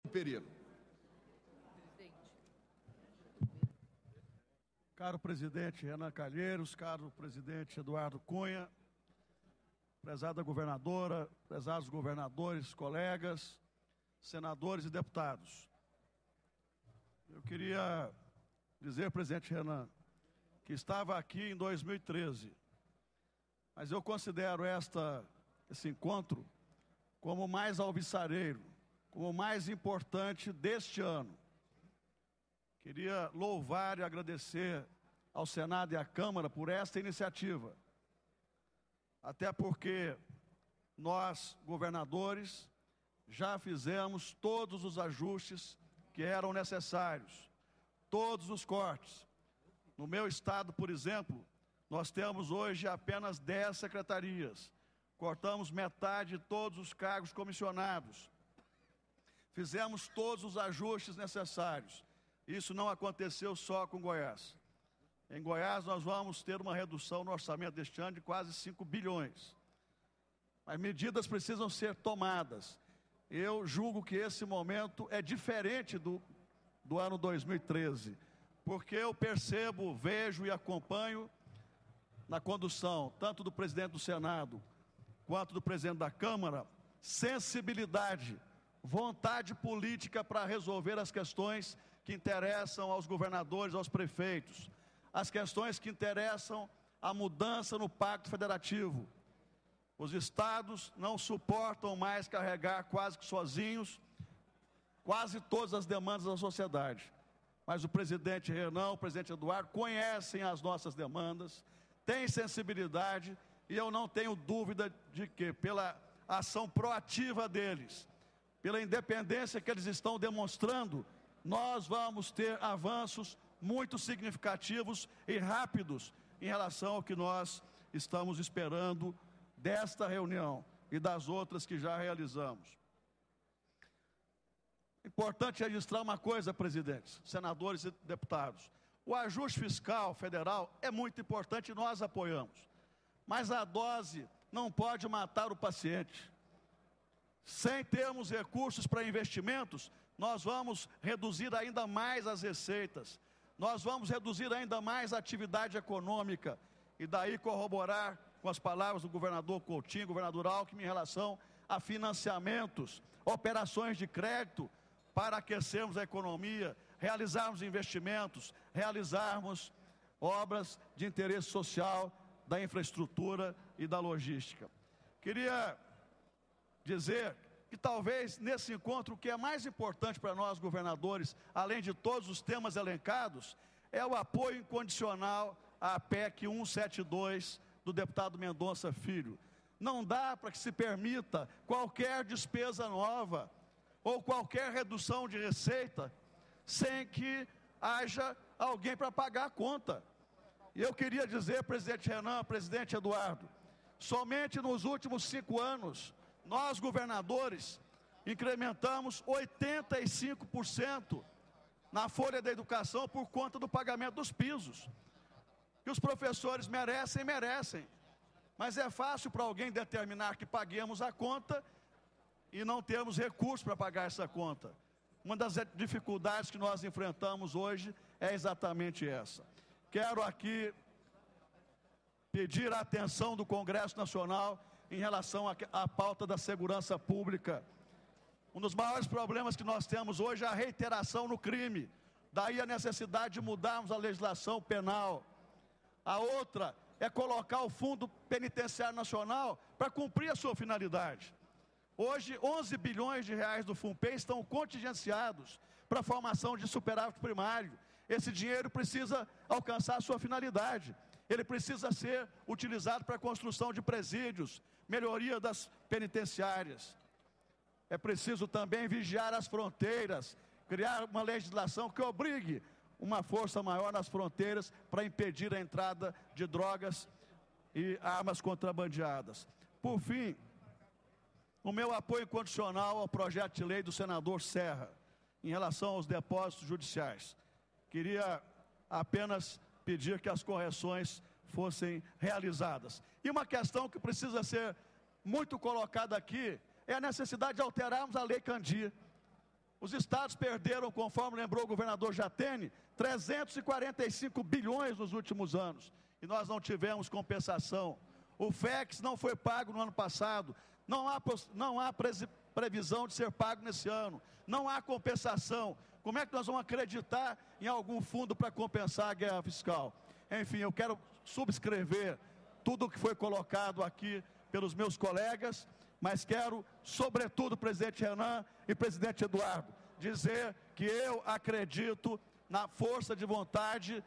Pereira. Caro presidente Renan Calheiros, caro presidente Eduardo Cunha, prezada governadora, prezados governadores, colegas, senadores e deputados. Eu queria dizer, presidente Renan, que estava aqui em 2013, mas eu considero esse encontro como o mais alvissareiro, como o mais importante deste ano. Queria louvar e agradecer ao Senado e à Câmara por esta iniciativa, até porque nós, governadores, já fizemos todos os ajustes que eram necessários, todos os cortes. No meu estado, por exemplo, nós temos hoje apenas 10 secretarias, cortamos metade de todos os cargos comissionados, fizemos todos os ajustes necessários. Isso não aconteceu só com Goiás. Em Goiás, nós vamos ter uma redução no orçamento deste ano de quase 5 bilhões. Mas medidas precisam ser tomadas. Eu julgo que esse momento é diferente do ano 2013, porque eu percebo, vejo e acompanho na condução, tanto do presidente do Senado, quanto do presidente da Câmara, sensibilidade, vontade política para resolver as questões que interessam aos governadores, aos prefeitos, as questões que interessam a mudança no Pacto Federativo. Os estados não suportam mais carregar quase que sozinhos quase todas as demandas da sociedade. Mas o presidente Renan, o presidente Eduardo conhecem as nossas demandas, têm sensibilidade, e eu não tenho dúvida de que, pela ação proativa deles, pela independência que eles estão demonstrando, nós vamos ter avanços muito significativos e rápidos em relação ao que nós estamos esperando desta reunião e das outras que já realizamos. Importante registrar uma coisa, presidentes, senadores e deputados. O ajuste fiscal federal é muito importante e nós apoiamos. Mas a dose não pode matar o paciente. Sem termos recursos para investimentos, nós vamos reduzir ainda mais as receitas, nós vamos reduzir ainda mais a atividade econômica, e daí corroborar com as palavras do governador Coutinho, governador Alckmin, em relação a financiamentos, operações de crédito, para aquecermos a economia, realizarmos investimentos, realizarmos obras de interesse social, da infraestrutura e da logística. Queria dizer que talvez nesse encontro o que é mais importante para nós governadores, além de todos os temas elencados, é o apoio incondicional à PEC 172 do deputado Mendonça Filho. Não dá para que se permita qualquer despesa nova ou qualquer redução de receita sem que haja alguém para pagar a conta. E eu queria dizer, presidente Renan, presidente Eduardo, somente nos últimos 5 anos, nós, governadores, incrementamos 85% na folha da educação por conta do pagamento dos pisos. Que os professores merecem. Mas é fácil para alguém determinar que paguemos a conta e não termos recursos para pagar essa conta. Uma das dificuldades que nós enfrentamos hoje é exatamente essa. Quero aqui pedir a atenção do Congresso Nacional em relação à pauta da segurança pública. Um dos maiores problemas que nós temos hoje é a reiteração no crime. Daí a necessidade de mudarmos a legislação penal. A outra é colocar o Fundo Penitenciário Nacional para cumprir a sua finalidade. Hoje, 11 bilhões de reais do FUNPEN estão contingenciados para a formação de superávit primário. Esse dinheiro precisa alcançar a sua finalidade. Ele precisa ser utilizado para a construção de presídios, melhoria das penitenciárias. É preciso também vigiar as fronteiras, criar uma legislação que obrigue uma força maior nas fronteiras para impedir a entrada de drogas e armas contrabandeadas. Por fim, o meu apoio incondicional ao projeto de lei do senador Serra, em relação aos depósitos judiciais. Queria apenas pedir que as correções fossem realizadas. E uma questão que precisa ser muito colocada aqui é a necessidade de alterarmos a Lei Candir. Os estados perderam, conforme lembrou o governador Jatene, 345 bilhões nos últimos anos. E nós não tivemos compensação. O FEX não foi pago no ano passado. Não há previsão de ser pago nesse ano. Não há compensação. Como é que nós vamos acreditar em algum fundo para compensar a guerra fiscal? Enfim, eu quero subscrever tudo o que foi colocado aqui pelos meus colegas, mas quero, sobretudo, presidente Renan e presidente Eduardo, dizer que eu acredito na força de vontade,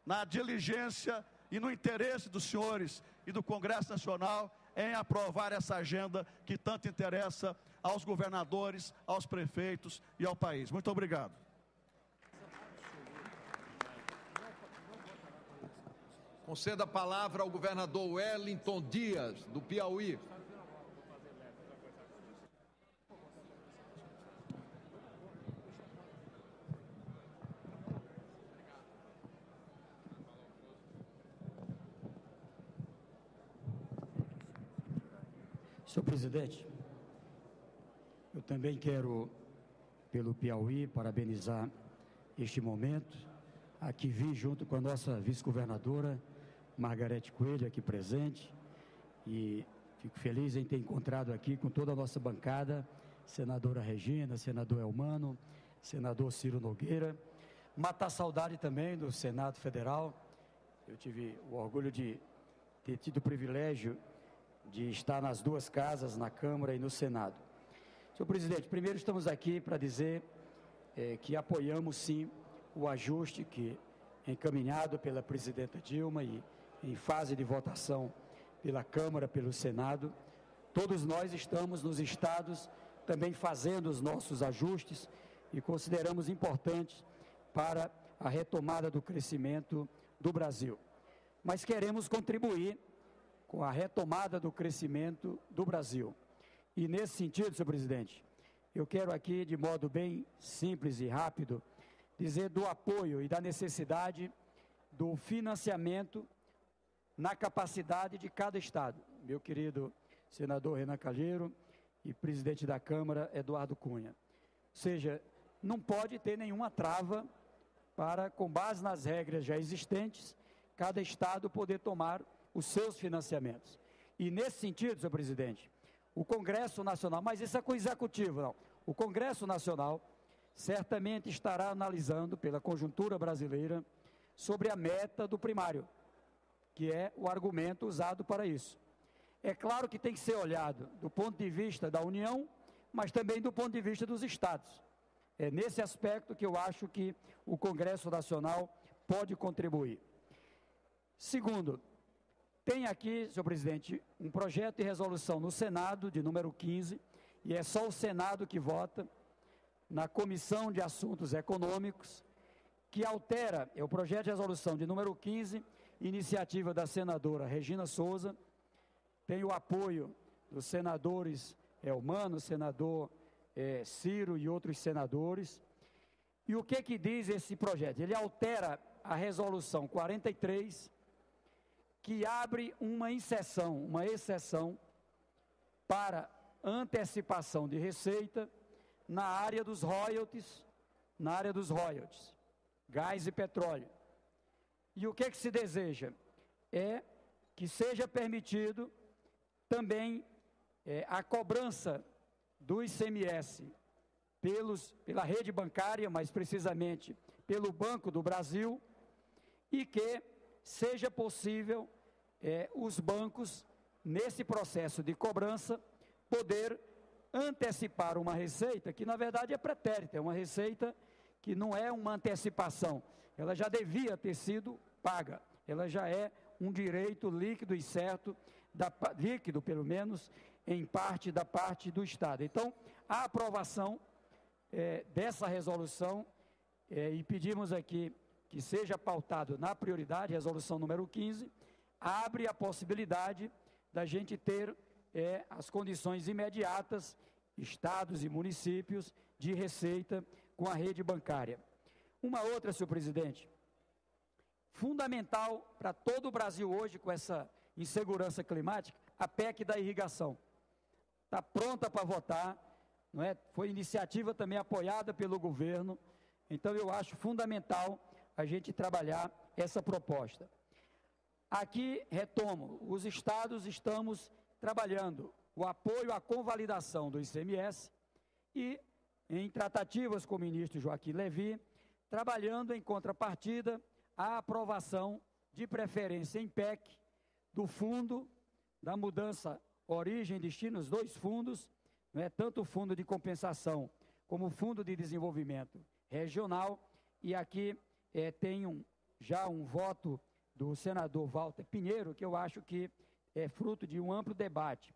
na diligência e no interesse dos senhores e do Congresso Nacional em aprovar essa agenda que tanto interessa aos governadores, aos prefeitos e ao país. Muito obrigado. Conceda a palavra ao governador Wellington Dias, do Piauí. Senhor presidente, eu também quero, pelo Piauí, parabenizar este momento. Aqui vim junto com a nossa vice-governadora, Margarete Coelho, aqui presente, e fico feliz em ter encontrado aqui com toda a nossa bancada, senadora Regina, senador Elmano, senador Ciro Nogueira. Matar saudade também do Senado Federal. Eu tive o orgulho de ter tido o privilégio de estar nas duas casas, na Câmara e no Senado. Senhor presidente, primeiro estamos aqui para dizer que apoiamos sim o ajuste que encaminhado pela presidenta Dilma e em fase de votação pela Câmara, pelo Senado. Todos nós estamos nos estados também fazendo os nossos ajustes e consideramos importantes para a retomada do crescimento do Brasil. Mas queremos contribuir com a retomada do crescimento do Brasil. E nesse sentido, senhor presidente, eu quero aqui, de modo bem simples e rápido, dizer do apoio e da necessidade do financiamento na capacidade de cada estado. Meu querido senador Renan Calheiro e presidente da Câmara, Eduardo Cunha. Ou seja, não pode ter nenhuma trava para, com base nas regras já existentes, cada estado poder tomar os seus financiamentos. E nesse sentido, senhor presidente, o Congresso Nacional, mas isso é com o Executivo, não. O Congresso Nacional certamente estará analisando, pela conjuntura brasileira, sobre a meta do primário, que é o argumento usado para isso. É claro que tem que ser olhado do ponto de vista da União, mas também do ponto de vista dos estados. É nesse aspecto que eu acho que o Congresso Nacional pode contribuir. Segundo, tem aqui, senhor presidente, um projeto de resolução no Senado, de número 15, e é só o Senado que vota, na Comissão de Assuntos Econômicos, que altera, é o projeto de resolução de número 15, iniciativa da senadora Regina Souza, tem o apoio dos senadores Elmano, senador Ciro e outros senadores. E o que diz esse projeto? Ele altera a resolução 43, que abre uma exceção para antecipação de receita na área dos royalties, gás e petróleo. E o que se deseja? É que seja permitido também a cobrança do ICMS pela rede bancária, mais precisamente pelo Banco do Brasil, e que seja possível os bancos, nesse processo de cobrança, poder antecipar uma receita que, na verdade, é pretérita, é uma receita que não é uma antecipação, ela já devia ter sido paga, ela já é um direito líquido e certo, líquido pelo menos, em parte da parte do Estado. Então, a aprovação dessa resolução, e pedimos aqui que seja pautado na prioridade, resolução número 15, abre a possibilidade da gente ter as condições imediatas, estados e municípios, de receita com a rede bancária. Uma outra, senhor presidente, fundamental para todo o Brasil hoje, com essa insegurança climática, a PEC da irrigação. Está pronta para votar, não é? Foi iniciativa também apoiada pelo governo, então eu acho fundamental a gente trabalhar essa proposta. Aqui, retomo, os estados estamos trabalhando o apoio à convalidação do ICMS e, em tratativas com o ministro Joaquim Levy, trabalhando em contrapartida a aprovação de preferência em PEC do fundo da mudança origem e destino, os dois fundos, não é, tanto o fundo de compensação como o fundo de desenvolvimento regional, e aqui tem já um voto do senador Walter Pinheiro, que eu acho que é fruto de um amplo debate.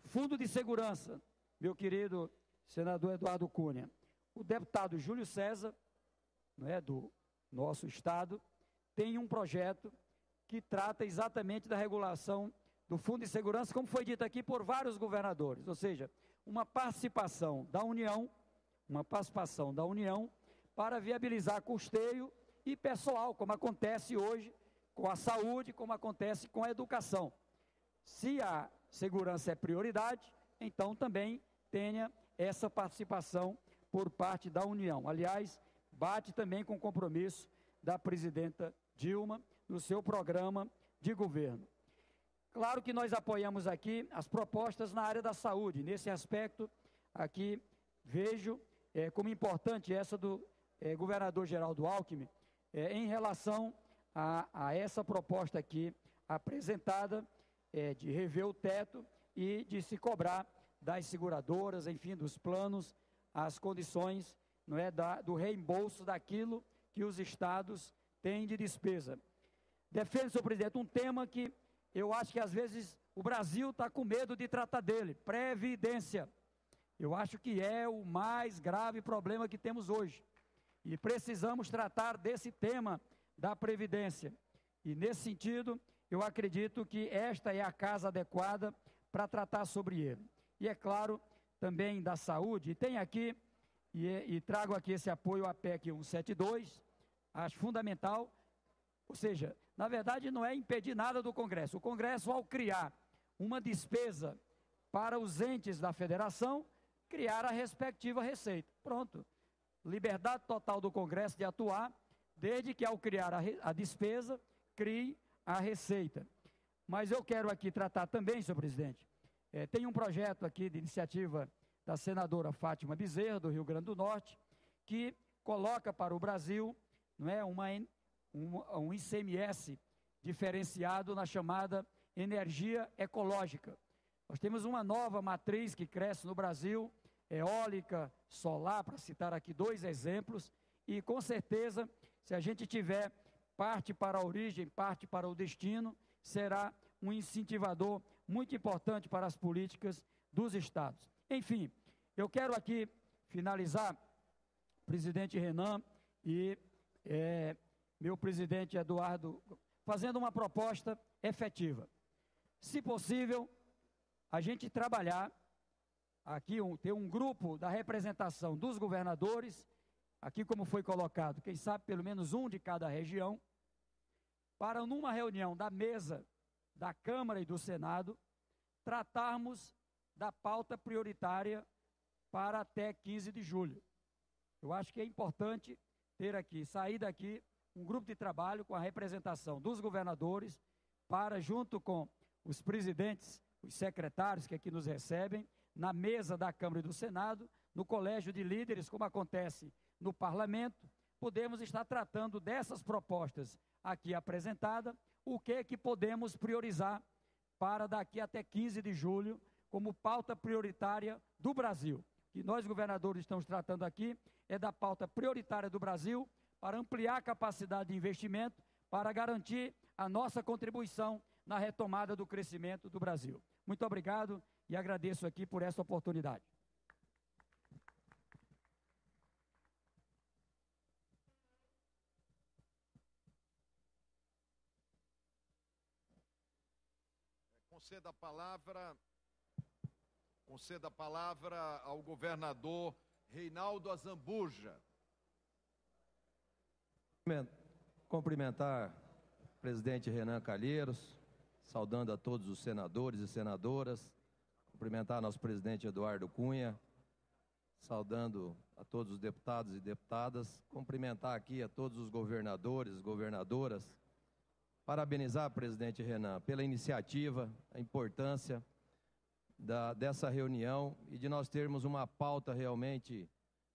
Fundo de segurança, meu querido senador Eduardo Cunha, o deputado Júlio César, não é, do nosso estado, tem um projeto que trata exatamente da regulação do Fundo de Segurança, como foi dito aqui por vários governadores, ou seja, uma participação da União para viabilizar custeio e pessoal, como acontece hoje com a saúde, como acontece com a educação. Se a segurança é prioridade, então também tenha essa participação por parte da União. Aliás, bate também com o compromisso da presidenta Dilma no seu programa de governo. Claro que nós apoiamos aqui as propostas na área da saúde. Nesse aspecto, aqui vejo como importante essa do governador Geraldo Alckmin, em relação a essa proposta aqui apresentada, de rever o teto e de se cobrar das seguradoras, enfim, dos planos, as condições, não é, do reembolso daquilo que os estados têm de despesa. Defendo, senhor presidente, um tema que eu acho que às vezes o Brasil está com medo de tratar dele, previdência. Eu acho que é o mais grave problema que temos hoje. E precisamos tratar desse tema da previdência. E nesse sentido, eu acredito que esta é a casa adequada para tratar sobre ele. E é claro, também da saúde, e tem aqui, e trago aqui esse apoio à PEC 172, acho fundamental, ou seja, na verdade não é impedir nada do Congresso. O Congresso, ao criar uma despesa para os entes da federação, criar a respectiva receita. Pronto. Liberdade total do Congresso de atuar, desde que ao criar a despesa, crie a receita. Mas eu quero aqui tratar também, senhor presidente, tem um projeto aqui de iniciativa da senadora Fátima Bezerra, do Rio Grande do Norte, que coloca para o Brasil, não é, um ICMS diferenciado na chamada energia ecológica. Nós temos uma nova matriz que cresce no Brasil, eólica, solar, para citar aqui dois exemplos, e com certeza, se a gente tiver parte para a origem, parte para o destino, será um incentivador muito importante para as políticas dos estados. Enfim, eu quero aqui finalizar, presidente Renan e meu presidente Eduardo, fazendo uma proposta efetiva. Se possível, a gente trabalhar aqui, ter um grupo da representação dos governadores, aqui como foi colocado, quem sabe pelo menos um de cada região, para numa reunião da mesa da Câmara e do Senado, tratarmos da pauta prioritária para até 15 de julho. Eu acho que é importante ter aqui, sair daqui, um grupo de trabalho com a representação dos governadores, para, junto com os presidentes, os secretários que aqui nos recebem, na mesa da Câmara e do Senado, no colégio de líderes, como acontece no Parlamento, podemos estar tratando dessas propostas aqui apresentadas, o que podemos priorizar para daqui até 15 de julho, como pauta prioritária do Brasil. O que nós, governadores, estamos tratando aqui é da pauta prioritária do Brasil, para ampliar a capacidade de investimento, para garantir a nossa contribuição na retomada do crescimento do Brasil. Muito obrigado e agradeço aqui por essa oportunidade. Conceda a palavra ao governador Reinaldo Azambuja. Cumprimentar o presidente Renan Calheiros, saudando a todos os senadores e senadoras, cumprimentar nosso presidente Eduardo Cunha, saudando a todos os deputados e deputadas, cumprimentar aqui a todos os governadores, governadoras, parabenizar o presidente Renan pela iniciativa, a importância dessa reunião e de nós termos uma pauta realmente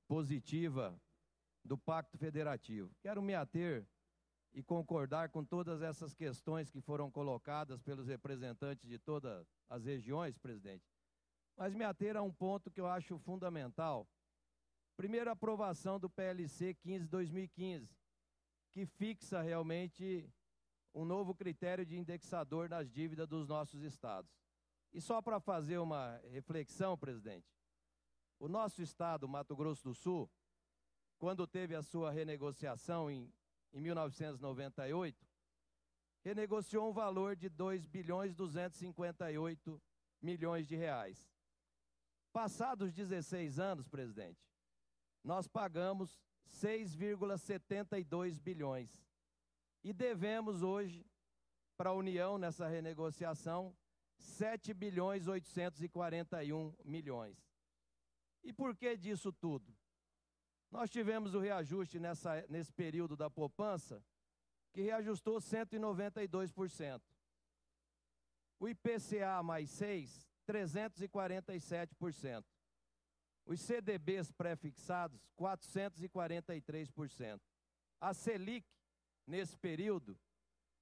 positiva do Pacto Federativo. Quero me ater e concordar com todas essas questões que foram colocadas pelos representantes de todas as regiões, presidente, mas me ater a um ponto que eu acho fundamental. Primeiro, a aprovação do PLC 15/2015, que fixa realmente um novo critério de indexador nas dívidas dos nossos estados. E só para fazer uma reflexão, presidente, o nosso estado, Mato Grosso do Sul, quando teve a sua renegociação em 1998, renegociou um valor de 2.258 bilhões de reais. Passados 16 anos, presidente, nós pagamos 6,72 bilhões. E devemos hoje, para a União, nessa renegociação, 7.841 bilhões. E por que disso tudo? Nós tivemos o reajuste nesse período da poupança, que reajustou 192%. O IPCA mais 6, 347%. Os CDBs pré-fixados, 443%. A Selic, nesse período,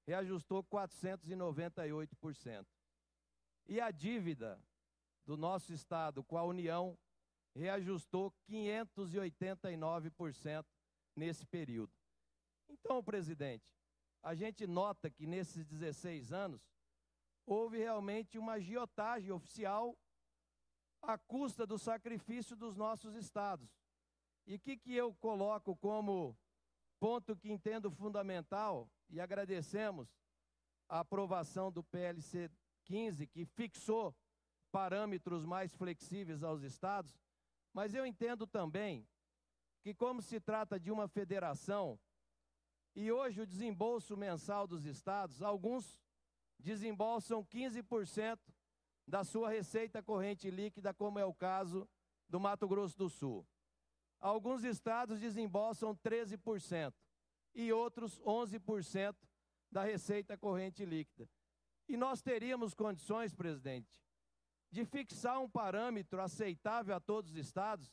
reajustou 498%. E a dívida do nosso Estado com a União reajustou 589% nesse período. Então, presidente, a gente nota que nesses 16 anos houve realmente uma agiotagem oficial à custa do sacrifício dos nossos estados. E o que eu coloco como ponto que entendo fundamental, e agradecemos a aprovação do PLC 15, que fixou parâmetros mais flexíveis aos estados, mas eu entendo também que, como se trata de uma federação, e hoje o desembolso mensal dos estados, alguns desembolsam 15% da sua receita corrente líquida, como é o caso do Mato Grosso do Sul. Alguns estados desembolsam 13% e outros 11% da receita corrente líquida. E nós teríamos condições, presidente, de fixar um parâmetro aceitável a todos os estados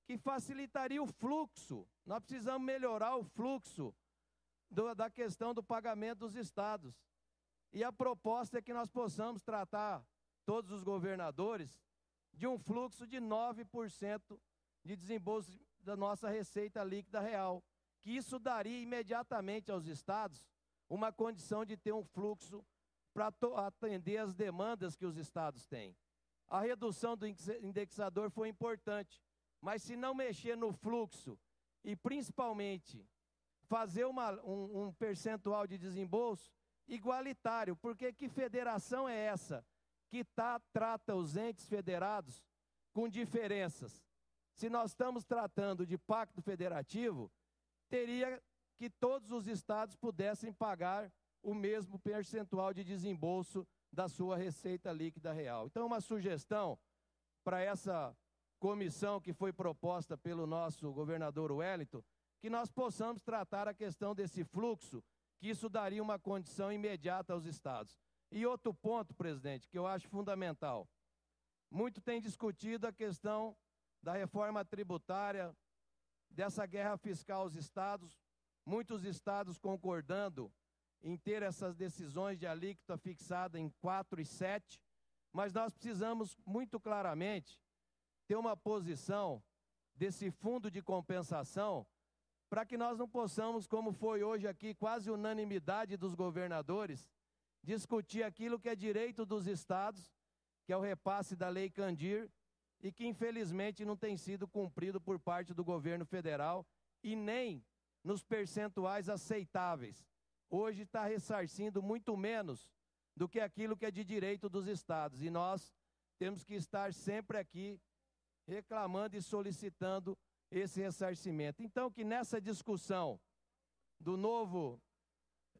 que facilitaria o fluxo. Nós precisamos melhorar o fluxo da questão do pagamento dos estados. E a proposta é que nós possamos tratar todos os governadores de um fluxo de 9% de desembolso da nossa receita líquida real, que isso daria imediatamente aos estados uma condição de ter um fluxo para atender as demandas que os estados têm. A redução do indexador foi importante, mas se não mexer no fluxo e principalmente fazer um percentual de desembolso igualitário, porque que federação é essa que trata os entes federados com diferenças? Se nós estamos tratando de pacto federativo, teria que todos os estados pudessem pagar o mesmo percentual de desembolso da sua receita líquida real. Então, uma sugestão para essa comissão que foi proposta pelo nosso governador Wellington, que nós possamos tratar a questão desse fluxo, que isso daria uma condição imediata aos estados. E outro ponto, presidente, que eu acho fundamental. Muito tem discutido a questão da reforma tributária, dessa guerra fiscal aos estados, muitos estados concordando em ter essas decisões de alíquota fixada em 4 e 7, mas nós precisamos muito claramente ter uma posição desse fundo de compensação para que nós não possamos, como foi hoje aqui, quase unanimidade dos governadores, discutir aquilo que é direito dos estados, que é o repasse da Lei Candir, e que infelizmente não tem sido cumprido por parte do governo federal e nem nos percentuais aceitáveis. Hoje está ressarcindo muito menos do que aquilo que é de direito dos estados. E nós temos que estar sempre aqui reclamando e solicitando esse ressarcimento. Então, que nessa discussão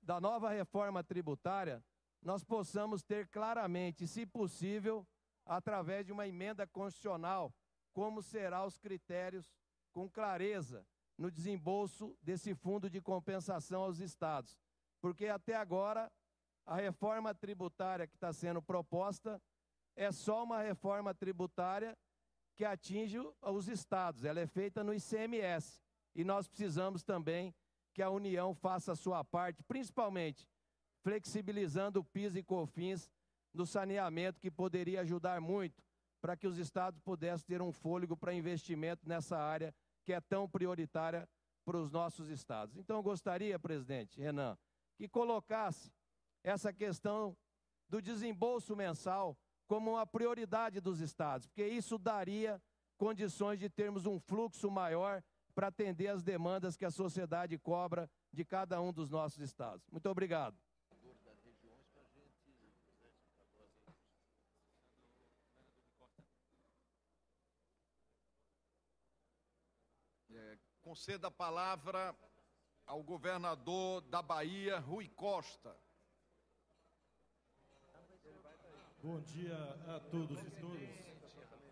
da nova reforma tributária, nós possamos ter claramente, se possível, através de uma emenda constitucional, como serão os critérios com clareza no desembolso desse fundo de compensação aos estados. Porque até agora a reforma tributária que está sendo proposta é só uma reforma tributária que atinge os estados, ela é feita no ICMS. E nós precisamos também que a União faça a sua parte, principalmente flexibilizando o PIS e COFINS no saneamento, que poderia ajudar muito para que os estados pudessem ter um fôlego para investimento nessa área que é tão prioritária para os nossos estados. Então, eu gostaria, presidente Renan, que colocasse essa questão do desembolso mensal como uma prioridade dos estados, porque isso daria condições de termos um fluxo maior para atender as demandas que a sociedade cobra de cada um dos nossos estados. Muito obrigado. Conceda a palavra ao governador da Bahia, Rui Costa. Bom dia a todos e todas.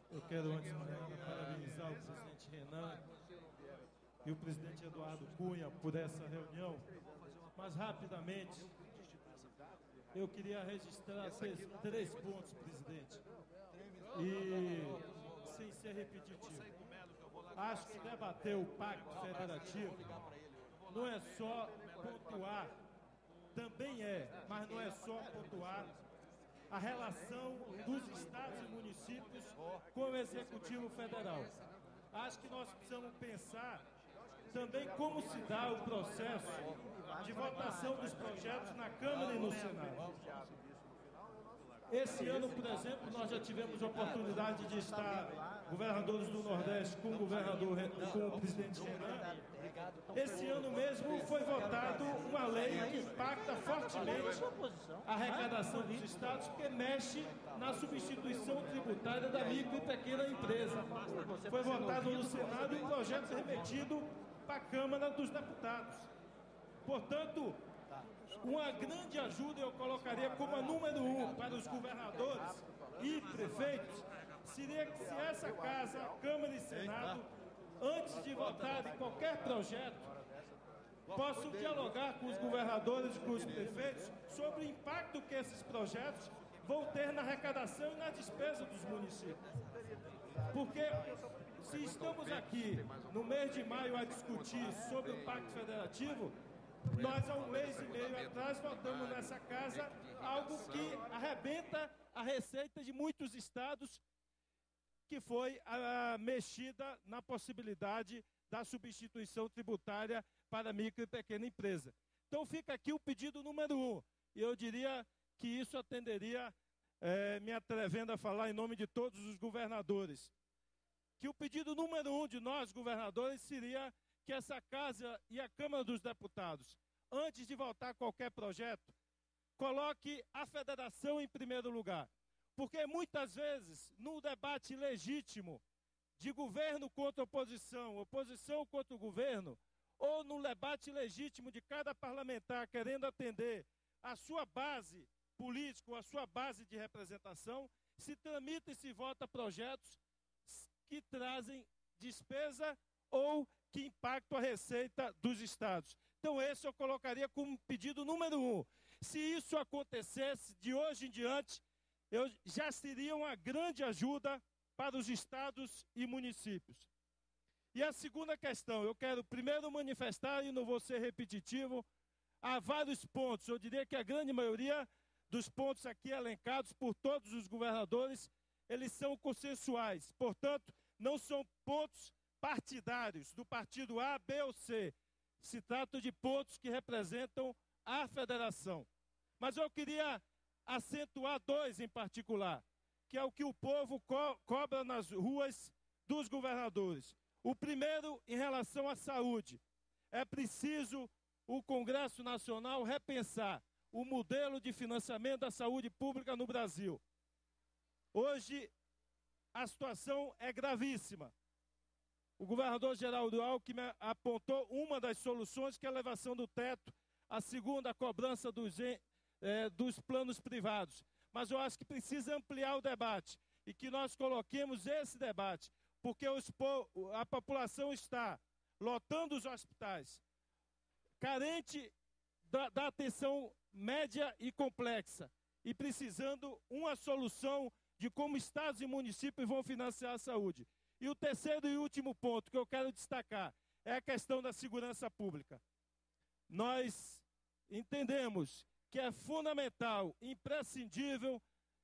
Eu quero, antes de mais nada, parabenizar o presidente Renan e o presidente Eduardo Cunha por essa reunião. Mas, rapidamente, eu queria registrar três pontos, presidente. E, sem ser repetitivo, acho que debater o Pacto Federativo não é só pontuar, também é, mas não é só pontuar a relação dos estados e municípios com o Executivo Federal. Acho que nós precisamos pensar também como se dá o processo de votação dos projetos na Câmara e no Senado. Esse ano, por exemplo, nós já tivemos a oportunidade de estar, governadores do Nordeste, com o presidente Renan. Esse ano mesmo foi votado uma lei que impacta fortemente a arrecadação dos estados, porque mexe na substituição tributária da micro e pequena empresa. Foi votado no Senado e um projeto remetido para a Câmara dos Deputados. Portanto, uma grande ajuda eu colocaria como a número 1 para os governadores e prefeitos, seria que se essa casa, Câmara e Senado, antes de votar em qualquer projeto, possam dialogar com os governadores e com os prefeitos sobre o impacto que esses projetos vão ter na arrecadação e na despesa dos municípios. Porque se estamos aqui no mês de maio a discutir sobre o Pacto Federativo, nós, há um mês e meio atrás, votamos nessa casa algo que arrebenta a receita de muitos estados, que foi a mexida na possibilidade da substituição tributária para micro e pequena empresa. Então fica aqui o pedido número 1. E eu diria que isso atenderia, me atrevendo a falar em nome de todos os governadores, que o pedido número 1 de nós, governadores, seria que essa Casa e a Câmara dos Deputados, antes de votar qualquer projeto, coloque a federação em primeiro lugar. Porque muitas vezes, no debate legítimo de governo contra oposição, oposição contra o governo, ou no debate legítimo de cada parlamentar querendo atender a sua base política, a sua base de representação, se tramita e se vota projetos que trazem despesa ou que impactam a receita dos estados. Então, esse eu colocaria como pedido número 1. Se isso acontecesse de hoje em diante, já seria uma grande ajuda para os estados e municípios. E a segunda questão, eu quero primeiro manifestar, e não vou ser repetitivo, há vários pontos, eu diria que a grande maioria dos pontos aqui elencados por todos os governadores, eles são consensuais, portanto, não são pontos partidários, do partido A, B ou C. Se trata de pontos que representam a federação. Mas eu queria acentuar dois em particular, que é o que o povo cobra nas ruas dos governadores. O primeiro, em relação à saúde. É preciso o Congresso Nacional repensar o modelo de financiamento da saúde pública no Brasil. Hoje, a situação é gravíssima. O governador Geraldo Alckmin apontou uma das soluções, que é a elevação do teto, a segunda, a cobrança dos planos privados. Mas eu acho que precisa ampliar o debate e que nós coloquemos esse debate porque a população está lotando os hospitais, carente da atenção média e complexa, e precisando uma solução de como estados e municípios vão financiar a saúde. E o terceiro e último ponto que eu quero destacar é a questão da segurança pública. Nós entendemos que é fundamental, imprescindível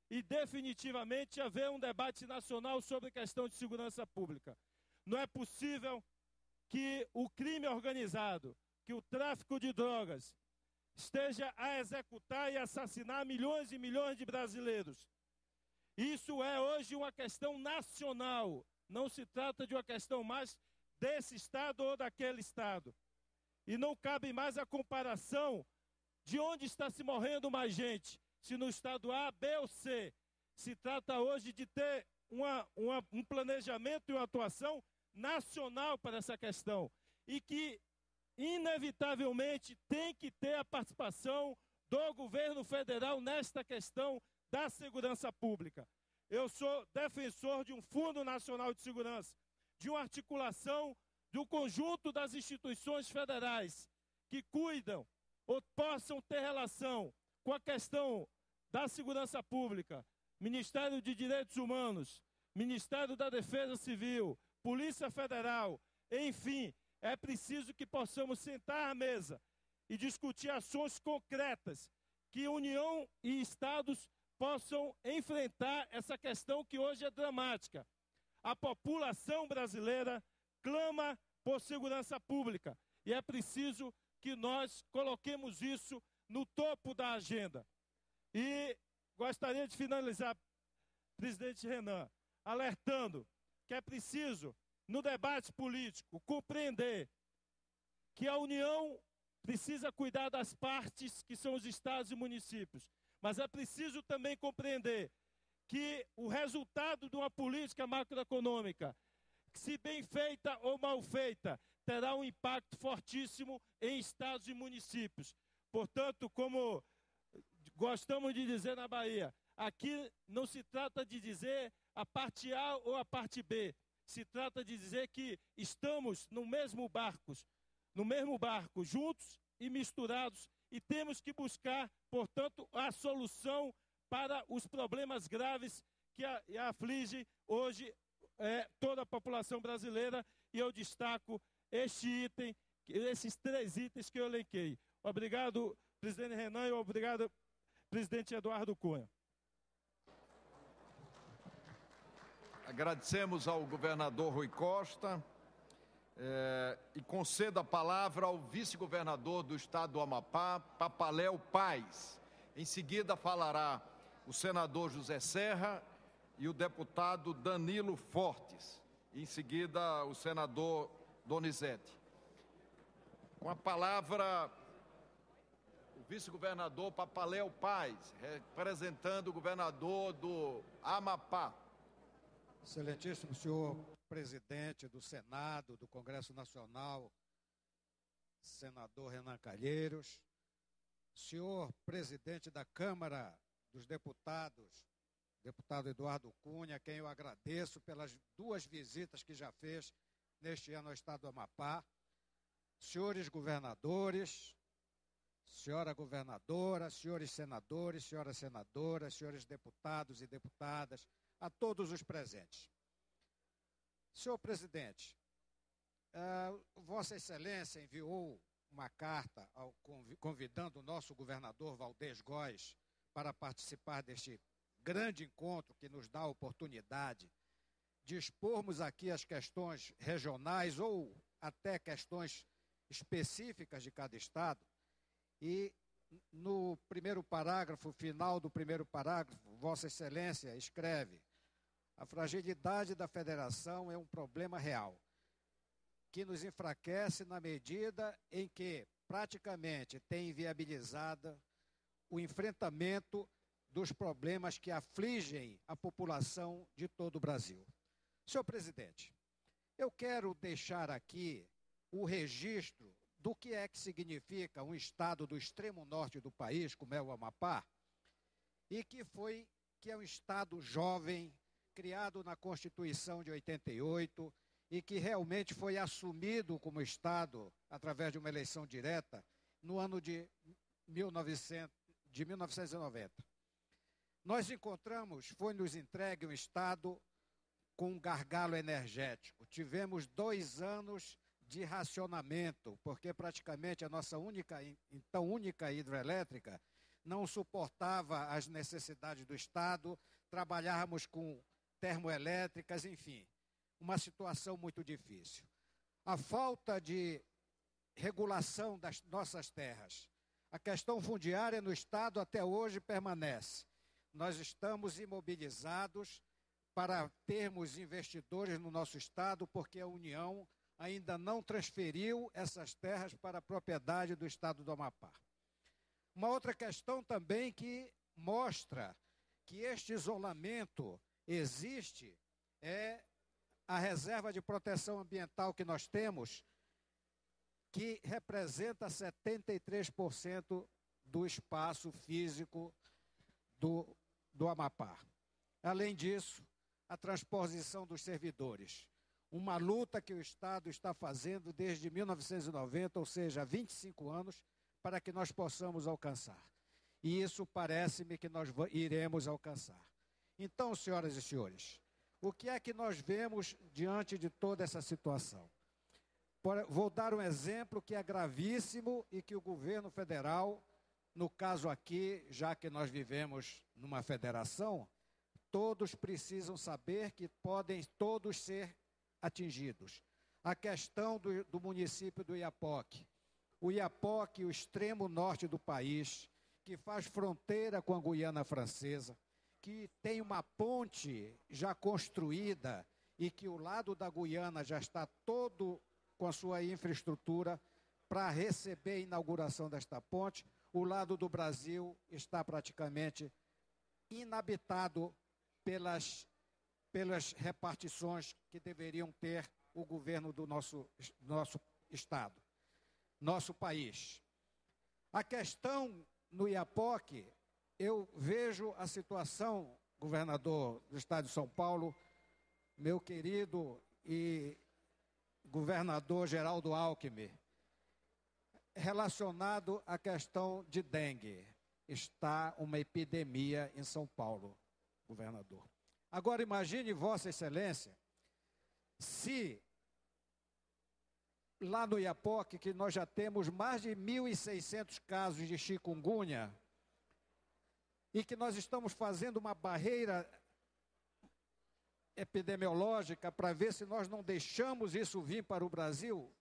e definitivamente haver um debate nacional sobre a questão de segurança pública. Não é possível que o crime organizado, que o tráfico de drogas, esteja a executar e assassinar milhões e milhões de brasileiros. Isso é hoje uma questão nacional, não se trata de uma questão mais desse estado ou daquele estado. E não cabe mais a comparação de onde está se morrendo mais gente, se no estado A, B ou C. Se trata hoje de ter um planejamento e uma atuação nacional para essa questão. E que, inevitavelmente, tem que ter a participação do governo federal nesta questão da segurança pública. Eu sou defensor de um Fundo Nacional de Segurança, de uma articulação do conjunto das instituições federais que cuidam ou possam ter relação com a questão da segurança pública, Ministério de Direitos Humanos, Ministério da Defesa Civil, Polícia Federal, enfim, é preciso que possamos sentar à mesa e discutir ações concretas que União e Estados possam enfrentar essa questão que hoje é dramática. A população brasileira clama por segurança pública e é preciso que nós coloquemos isso no topo da agenda. E gostaria de finalizar, presidente Renan, alertando que é preciso, no debate político, compreender que a União precisa cuidar das partes que são os estados e municípios, mas é preciso também compreender que o resultado de uma política macroeconômica, se bem feita ou mal feita, terá um impacto fortíssimo em estados e municípios. Portanto, como gostamos de dizer na Bahia, aqui não se trata de dizer a parte A ou a parte B, se trata de dizer que estamos no mesmo barco, juntos e misturados, e temos que buscar, portanto, a solução para os problemas graves que afligem hoje toda a população brasileira, e eu destaco esses 3 itens que eu elenquei. Obrigado, presidente Renan, e obrigado, presidente Eduardo Cunha. Agradecemos ao governador Rui Costa e concedo a palavra ao vice-governador do estado do Amapá, Papaléu Paz. Em seguida falará o senador José Serra e o deputado Danilo Fortes. Em seguida, o senador Donizete. Com a palavra, o vice-governador Papaléu Paz, representando o governador do Amapá. Excelentíssimo senhor presidente do Senado, do Congresso Nacional, senador Renan Calheiros, senhor presidente da Câmara dos Deputados, deputado Eduardo Cunha, a quem eu agradeço pelas 2 visitas que já fez neste ano ao estado do Amapá, senhores governadores, senhora governadora, senhores senadores, senhoras senadoras, senhores deputados e deputadas, a todos os presentes. Senhor presidente, Vossa Excelência enviou uma carta convidando o nosso governador Valdez Góes para participar deste grande encontro que nos dá a oportunidade de expormos aqui as questões regionais ou até questões específicas de cada estado. E no primeiro parágrafo, final do primeiro parágrafo, Vossa Excelência escreve: a fragilidade da federação é um problema real, que nos enfraquece na medida em que praticamente tem inviabilizado o enfrentamento dos problemas que afligem a população de todo o Brasil. Senhor presidente, eu quero deixar aqui o registro do que significa um estado do extremo norte do país, como é o Amapá, e que é um estado jovem, criado na Constituição de 88 e que realmente foi assumido como Estado através de uma eleição direta no ano de 1990. Nós encontramos, foi nos entregue um Estado com um gargalo energético. Tivemos 2 anos de racionamento, porque praticamente a nossa única hidrelétrica não suportava as necessidades do Estado, trabalhávamos com termoelétricas, enfim, uma situação muito difícil. A falta de regulação das nossas terras, a questão fundiária no Estado até hoje permanece. Nós estamos imobilizados para termos investidores no nosso Estado, porque a União ainda não transferiu essas terras para a propriedade do Estado do Amapá. Uma outra questão também que mostra que este isolamento existe é a reserva de proteção ambiental que nós temos, que representa 73% do espaço físico do Amapá. Além disso, a transposição dos servidores. Uma luta que o Estado está fazendo desde 1990, ou seja, há 25 anos, para que nós possamos alcançar. E isso parece-me que nós iremos alcançar. Então, senhoras e senhores, o que é que nós vemos diante de toda essa situação? Vou dar um exemplo que é gravíssimo e que o governo federal, no caso aqui, já que nós vivemos numa federação, todos precisam saber que podem todos ser atingidos. A questão do município do Oiapoque. O Oiapoque, o extremo norte do país, que faz fronteira com a Guiana Francesa, que tem uma ponte já construída e que o lado da Guiana já está todo com a sua infraestrutura para receber a inauguração desta ponte. O lado do Brasil está praticamente inabitado pelas repartições que deveriam ter o governo do nosso Estado, nosso país. A questão no Oiapoque, eu vejo a situação, governador do Estado de São Paulo, meu querido e governador Geraldo Alckmin, relacionado à questão de dengue. Está uma epidemia em São Paulo, governador. Agora imagine, Vossa Excelência, se lá no Oiapoque, que nós já temos mais de 1.600 casos de chikungunya, e que nós estamos fazendo uma barreira epidemiológica para ver se nós não deixamos isso vir para o Brasil,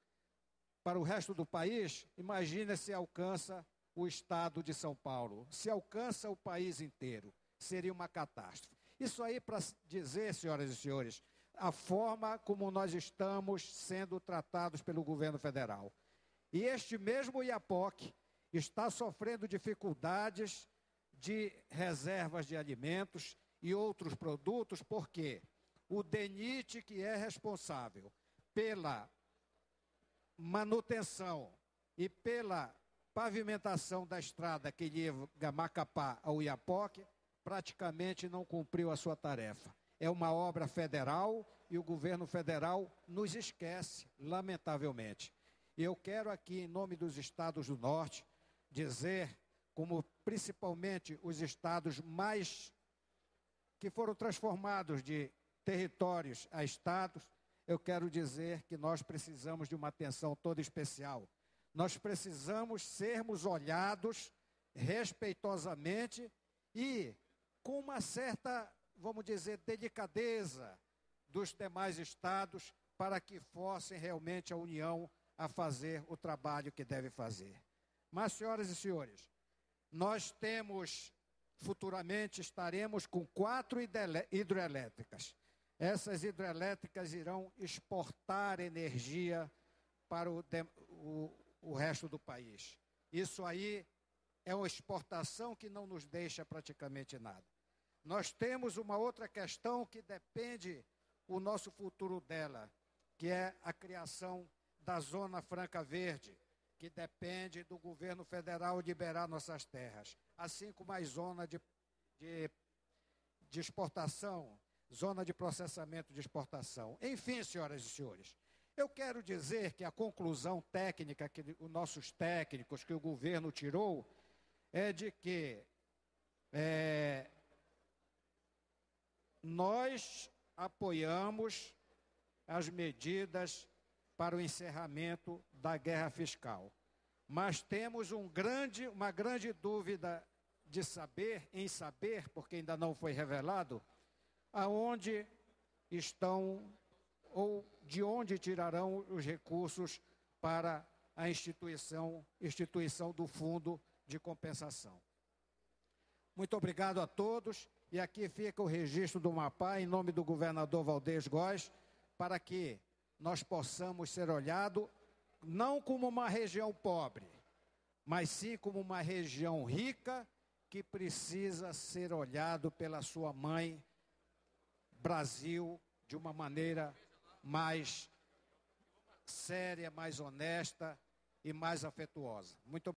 para o resto do país, imagine se alcança o Estado de São Paulo, se alcança o país inteiro, seria uma catástrofe. Isso aí para dizer, senhoras e senhores, a forma como nós estamos sendo tratados pelo governo federal. E este mesmo Oiapoque está sofrendo dificuldades de reservas de alimentos e outros produtos, porque o DENIT, que é responsável pela manutenção e pela pavimentação da estrada que liga Macapá ao Oiapoque, praticamente não cumpriu a sua tarefa. É uma obra federal e o governo federal nos esquece, lamentavelmente. E eu quero aqui, em nome dos estados do Norte, dizer, como principalmente os estados mais que foram transformados de territórios a estados, eu quero dizer que nós precisamos de uma atenção toda especial. Nós precisamos sermos olhados respeitosamente e com uma certa, vamos dizer, delicadeza dos demais estados para que forcem realmente a União a fazer o trabalho que deve fazer. Mas, senhoras e senhores, nós futuramente estaremos com 4 hidrelétricas. Essas hidrelétricas irão exportar energia para o resto do país. Isso aí é uma exportação que não nos deixa praticamente nada. Nós temos uma outra questão que depende o nosso futuro dela, que é a criação da Zona Franca Verde, que depende do governo federal liberar nossas terras, assim como a zona de exportação zona de processamento de exportação. Enfim, senhoras e senhores, eu quero dizer que a conclusão técnica que os nossos técnicos, que o governo tirou, é de que nós apoiamos as medidas para o encerramento da guerra fiscal. Mas temos uma grande dúvida em saber, porque ainda não foi revelado, aonde estão ou de onde tirarão os recursos para a instituição do Fundo de Compensação. Muito obrigado a todos, e aqui fica o registro do Amapá, em nome do governador Valdez Góes, para que nós possamos ser olhados não como uma região pobre, mas sim como uma região rica que precisa ser olhado pela sua mãe, Brasil, de uma maneira mais séria, mais honesta e mais afetuosa. Muito obrigado.